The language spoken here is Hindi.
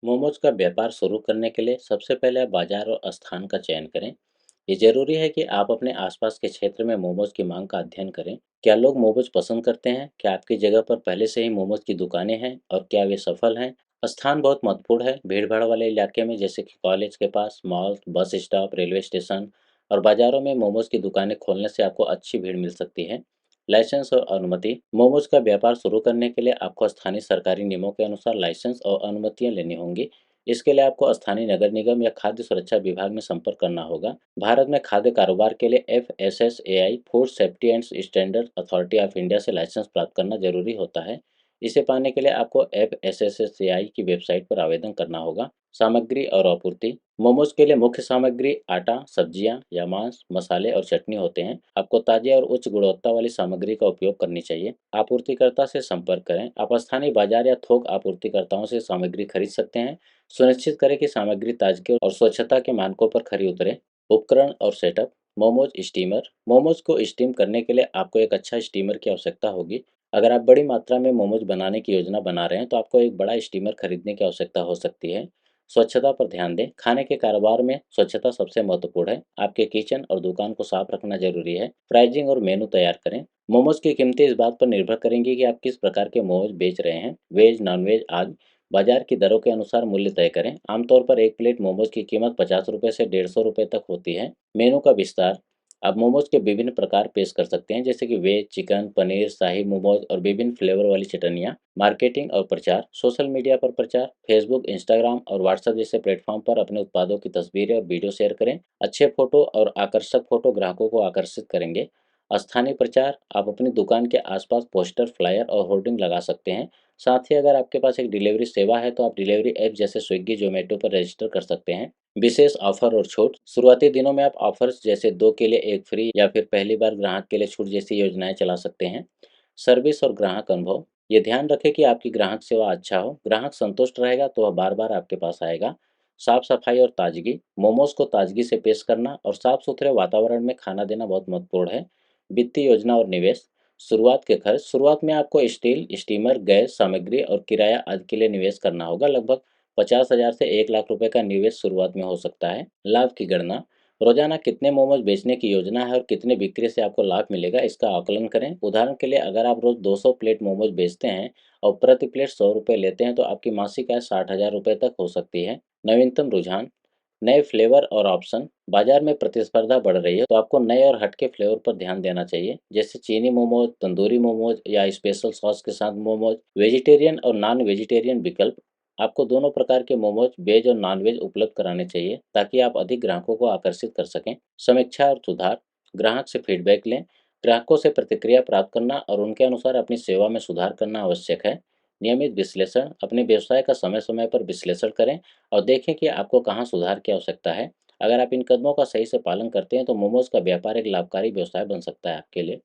मोमोज का व्यापार शुरू करने के लिए सबसे पहले आप बाजार और स्थान का चयन करें। ये जरूरी है कि आप अपने आसपास के क्षेत्र में मोमोज की मांग का अध्ययन करें। क्या लोग मोमोज पसंद करते हैं? क्या आपकी जगह पर पहले से ही मोमोज की दुकानें हैं और क्या वे सफल हैं? स्थान बहुत महत्वपूर्ण है। भीड़ भाड़ वाले इलाके में जैसे कि कॉलेज के पास, mall, bus stop, railway station और बाजारों में मोमोज की दुकानें खोलने से आपको अच्छी भीड़ मिल सकती है। लाइसेंस और अनुमति। मोमोज का व्यापार शुरू करने के लिए आपको स्थानीय सरकारी नियमों के अनुसार लाइसेंस और अनुमतियां लेनी होंगी। इसके लिए आपको स्थानीय नगर निगम या खाद्य सुरक्षा विभाग में संपर्क करना होगा। भारत में खाद्य कारोबार के लिए FSSAI food safety and standard authority of India से लाइसेंस प्राप्त करना जरूरी होता है। इसे पाने के लिए आपको FSSAI की वेबसाइट पर आवेदन करना होगा। सामग्री और आपूर्ति। मोमोज के लिए मुख्य सामग्री आटा, सब्जियां या मांस, मसाले और चटनी होते हैं। आपको ताजे और उच्च गुणवत्ता वाली सामग्री का उपयोग करनी चाहिए। आपूर्तिकर्ता से संपर्क करें। आप स्थानीय बाजार या थोक आपूर्तिकर्ताओं से सामग्री खरीद सकते हैं। सुनिश्चित करें कि सामग्री ताजगी और स्वच्छता के मानकों पर खरी उतरे। उपकरण और सेटअप। मोमोज स्टीमर। मोमोज को स्टीम करने के लिए आपको एक अच्छा स्टीमर की आवश्यकता होगी। अगर आप बड़ी मात्रा में मोमोज बनाने की योजना बना रहे हैं तो आपको एक बड़ा स्टीमर खरीदने की आवश्यकता हो सकती है। स्वच्छता पर ध्यान दें। खाने के कारोबार में स्वच्छता सबसे महत्वपूर्ण है। आपके किचन और दुकान को साफ रखना जरूरी है। प्राइसिंग और मेनू तैयार करें। मोमोज की कीमतें इस बात पर निर्भर करेंगी कि आप किस प्रकार के मोमोज बेच रहे हैं, वेज, नॉन-वेज आदि। बाजार की दरों के अनुसार मूल्य तय करें। आमतौर पर एक प्लेट मोमोज की कीमत 50 रुपये से 150 रुपये तक होती है। मेनू का विस्तार। आप मोमोज के विभिन्न प्रकार पेश कर सकते हैं जैसे कि वेज, चिकन, पनीर, शाही मोमोज और विभिन्न फ्लेवर वाली चटनियाँ। मार्केटिंग और प्रचार। सोशल मीडिया पर प्रचार। फेसबुक, इंस्टाग्राम और व्हाट्सएप जैसे प्लेटफॉर्म पर अपने उत्पादों की तस्वीरें और वीडियो शेयर करें। अच्छे फोटो और आकर्षक फोटो ग्राहकों को आकर्षित करेंगे। स्थानीय प्रचार। आप अपनी दुकान के आसपास पोस्टर, फ्लायर और होर्डिंग लगा सकते हैं। साथ ही अगर आपके पास एक डिलीवरी सेवा है तो आप डिलीवरी ऐप जैसे स्विगी, जोमेटो पर रजिस्टर कर सकते हैं। विशेष ऑफर और छूट। शुरुआती दिनों में आप ऑफर्स जैसे 2 के लिए 1 फ्री या फिर पहली बार ग्राहक के लिए छूट जैसी योजनाएं चला सकते हैं। सर्विस और ग्राहक अनुभव। ये ध्यान रखें कि आपकी ग्राहक सेवा अच्छा हो। ग्राहक संतुष्ट रहेगा तो वह बार बार आपके पास आएगा। साफ सफाई और ताजगी। मोमोज को ताजगी से पेश करना और साफ सुथरे वातावरण में खाना देना बहुत महत्वपूर्ण है। वित्तीय योजना और निवेश। शुरुआत के खर्च। शुरुआत में आपको स्टील, स्टीमर, गैस, सामग्री और किराया आदि के लिए निवेश करना होगा। लगभग 50,000 से 1 लाख रुपए का निवेश शुरुआत में हो सकता है। लाभ की गणना। रोजाना कितने मोमोज बेचने की योजना है और कितने बिक्री से आपको लाभ मिलेगा, इसका आकलन करें। उदाहरण के लिए अगर आप रोज 200 प्लेट मोमोज बेचते हैं और प्रति प्लेट 100 रुपये लेते हैं तो आपकी मासिक आय 60,000 रुपये तक हो सकती है। नवीनतम रुझान। नए फ्लेवर और ऑप्शन। बाजार में प्रतिस्पर्धा बढ़ रही है तो आपको नए और हटके फ्लेवर पर ध्यान देना चाहिए जैसे चीनी मोमोज, तंदूरी मोमोज या स्पेशल सॉस के साथ मोमोज। वेजिटेरियन और नॉन वेजिटेरियन विकल्प। आपको दोनों प्रकार के मोमोज, वेज और नॉन वेज उपलब्ध कराने चाहिए ताकि आप अधिक ग्राहकों को आकर्षित कर सकें। समीक्षा और सुधार। ग्राहक से फीडबैक लें। ग्राहकों से प्रतिक्रिया प्राप्त करना और उनके अनुसार अपनी सेवा में सुधार करना आवश्यक है। नियमित विश्लेषण। अपने व्यवसाय का समय समय पर विश्लेषण करें और देखें कि आपको कहाँ सुधार की आवश्यकता है। अगर आप इन कदमों का सही से पालन करते हैं तो मोमोज का व्यापार एक लाभकारी व्यवसाय बन सकता है आपके लिए।